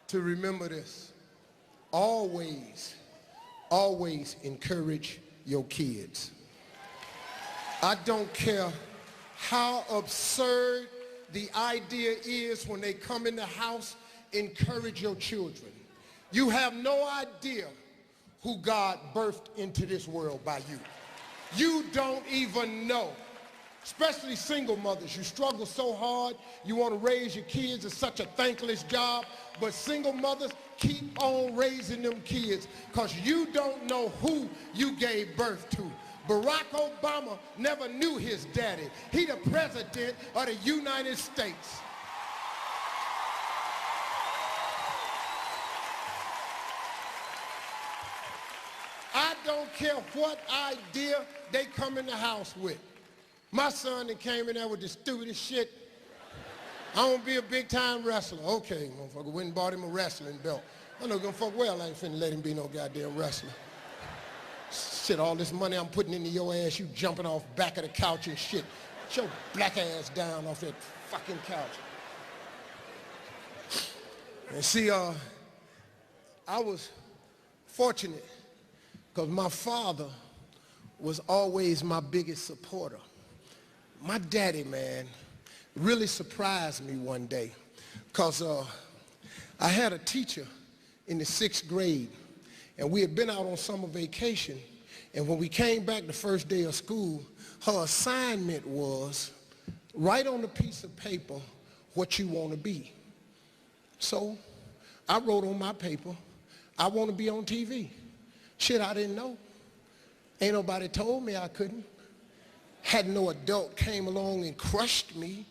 to remember this. Always, always encourage your kids. I don't care how absurd the idea is when they come in the house, encourage your children. You have no idea who God birthed into this world by you. You don't even know. Especially single mothers. You struggle so hard. You want to raise your kids. It's such a thankless job. But single mothers, keep on raising them kids because you don't know who you gave birth to. Barack Obama never knew his daddy. He the president of the United States. I don't care what idea they come in the house with. My son that came in there with the stupidest shit. I want to be a big-time wrestler. Okay, motherfucker, went and bought him a wrestling belt. I know gonna fuck well I ain't finna let him be no goddamn wrestler. Shit, all this money I'm putting into your ass, you jumping off back of the couch and shit. Get your black ass down off that fucking couch. And see, I was fortunate because my father was always my biggest supporter. My daddy, man, really surprised me one day because I had a teacher in the 6th grade and we had been out on summer vacation, and when we came back the first day of school, her assignment was write on a piece of paper what you want to be. So I wrote on my paper, I want to be on TV. Shit, I didn't know. Ain't nobody told me I couldn't. Had no adult came along and crushed me.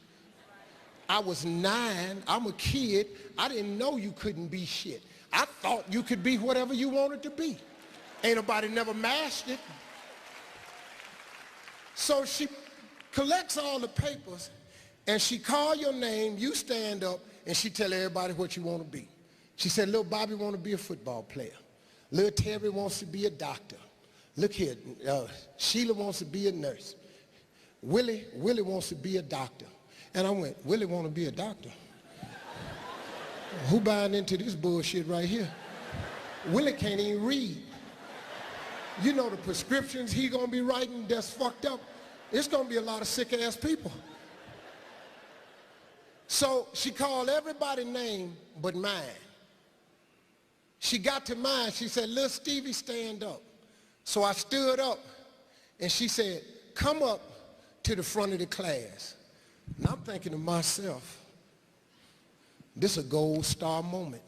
I was 9, I'm a kid. I didn't know you couldn't be shit. I thought you could be whatever you wanted to be. Ain't nobody never mashed it. So she collects all the papers and she call your name, you stand up, and she tell everybody what you want to be. She said, little Bobby want to be a football player. Little Terry wants to be a doctor. Look here, Sheila wants to be a nurse. Willie wants to be a doctor. And I went, Willie want to be a doctor? Who buying into this bullshit right here? Willie can't even read. You know the prescriptions he gonna be writing that's fucked up. It's gonna be a lot of sick ass people. So she called everybody's name but mine. She got to mine, she said, little Stevie, stand up. So I stood up and she said, come up to the front of the class. And I'm thinking to myself, this a gold star moment.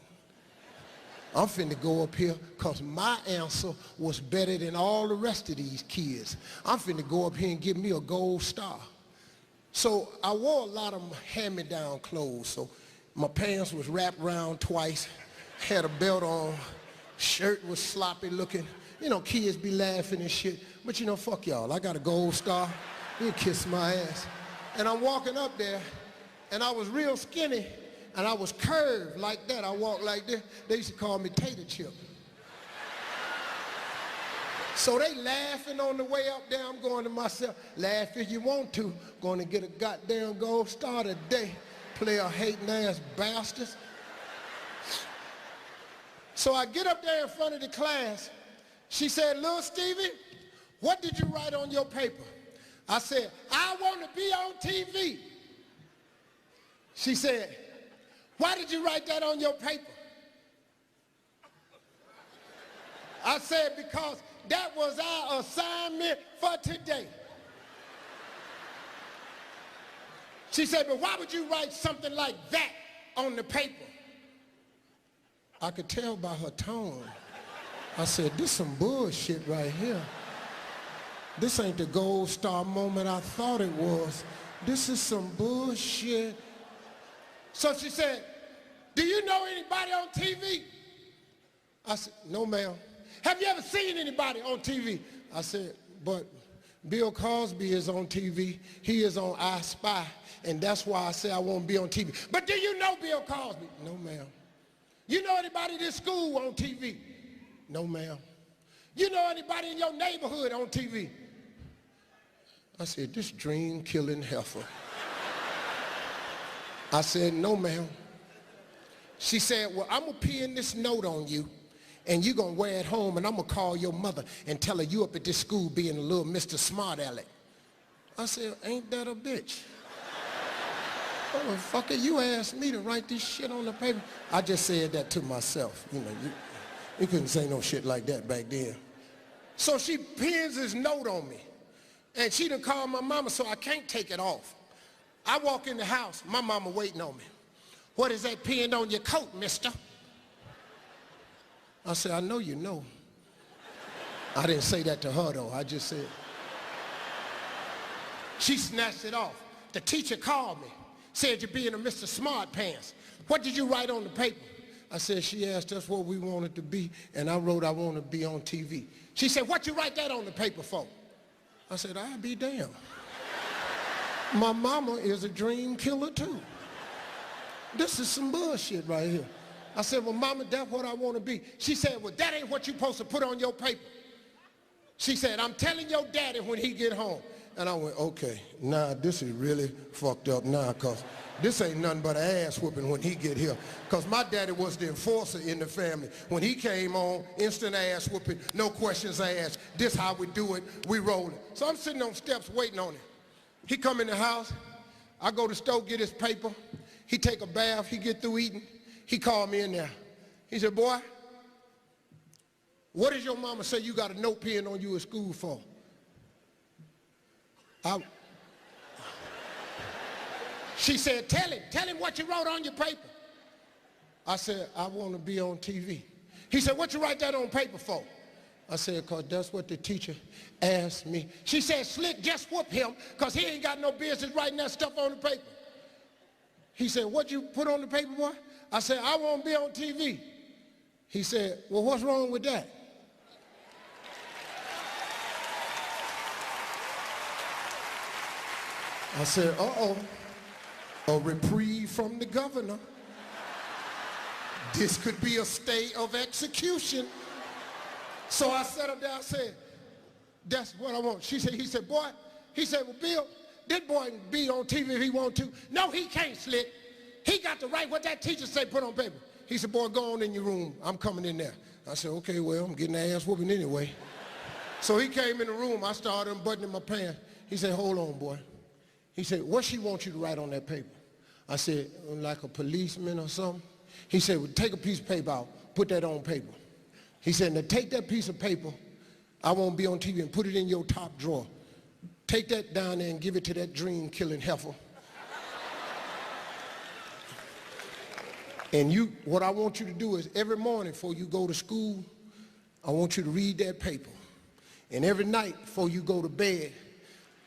I'm finna go up here because my answer was better than all the rest of these kids. I'm finna go up here and get me a gold star. So I wore a lot of hand-me-down clothes. So my pants was wrapped around twice, had a belt on, shirt was sloppy looking. You know, kids be laughing and shit. But you know, fuck y'all. I got a gold star. You kiss my ass. And I'm walking up there, and I was real skinny, and I was curved like that. I walked like this. They used to call me Tater Chip. So they laughing on the way up there. I'm going to myself, laugh if you want to. Going to get a goddamn gold star today. Player hating ass bastards. So I get up there in front of the class. She said, little Stevie, what did you write on your paper? I said, I want to be on TV. She said, why did you write that on your paper? I said, because that was our assignment for today. She said, but why would you write something like that on the paper? I could tell by her tone. I said, this some bullshit right here. This ain't the gold star moment I thought it was. This is some bullshit. So she said, do you know anybody on TV? I said, no, ma'am. Have you ever seen anybody on TV? I said, but Bill Cosby is on TV. He is on I Spy, and that's why I say I won't be on TV. But do you know Bill Cosby? No, ma'am. You know anybody in this school on TV? No, ma'am. You know anybody in your neighborhood on TV? I said, this dream-killing heifer. I said, no, ma'am. She said, well, I'm going to pin this note on you, and you're going to wear it home, and I'm going to call your mother and tell her you up at this school being a little Mr. Smart Aleck. I said, ain't that a bitch? Motherfucker, you asked me to write this shit on the paper. I just said that to myself. You know, you couldn't say no shit like that back then. So she pins this note on me. And she done called my mama, so I can't take it off. I walk in the house, my mama waiting on me. What is that pinned on your coat, mister? I said, I know you know. I didn't say that to her, though. I just said. She snatched it off. The teacher called me. Said you're being a Mr. Smart Pants. What did you write on the paper? I said, she asked us what we wanted to be, and I wrote I want to be on TV. She said, what you write that on the paper for? I said, I'll be damned. My mama is a dream killer too. This is some bullshit right here. I said, well, mama, that's what I want to be. She said, well, that ain't what you're supposed to put on your paper. She said, I'm telling your daddy when he get home. And I went, okay, nah, this is really fucked up now, because this ain't nothing but an ass whooping when he get here. Because my daddy was the enforcer in the family. When he came on, instant ass whooping, no questions asked. This how we do it, we roll it. So I'm sitting on steps waiting on him. He come in the house, I go to the store, get his paper. He take a bath, he get through eating. He called me in there. He said, boy, what does your mama say you got a note pen on you at school for? She said, tell him what you wrote on your paper. I said, I want to be on TV. He said, what you write that on paper for? I said, because that's what the teacher asked me. She said, Slick, just whoop him, because he ain't got no business writing that stuff on the paper. He said, what you put on the paper, boy? I said, I want to be on TV. He said, well, what's wrong with that? I said, uh-oh, a reprieve from the governor. This could be a stay of execution. So I sat up there, I said, that's what I want. He said, boy, he said, well, Bill, this boy can be on TV if he want to. No, he can't, Slick. He got to write what that teacher say put on paper. He said, boy, go on in your room. I'm coming in there. I said, okay, well, I'm getting the ass whooping anyway. So he came in the room. I started unbuttoning my pants. He said, hold on, boy. He said, what she wants you to write on that paper? I said, like a policeman or something. He said, well, take a piece of paper out, put that on paper. He said, now take that piece of paper, I won't be on TV, and put it in your top drawer. Take that down there and give it to that dream-killing heifer. And what I want you to do is every morning before you go to school, I want you to read that paper. And every night before you go to bed,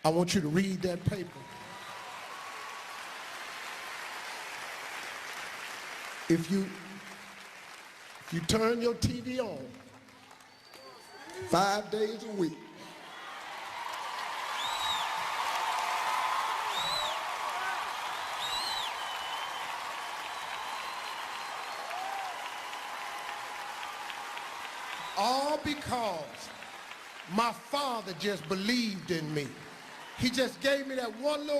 I want you to read that paper. If you turn your TV on 5 days a week, all because my father just believed in me. He just gave me that one little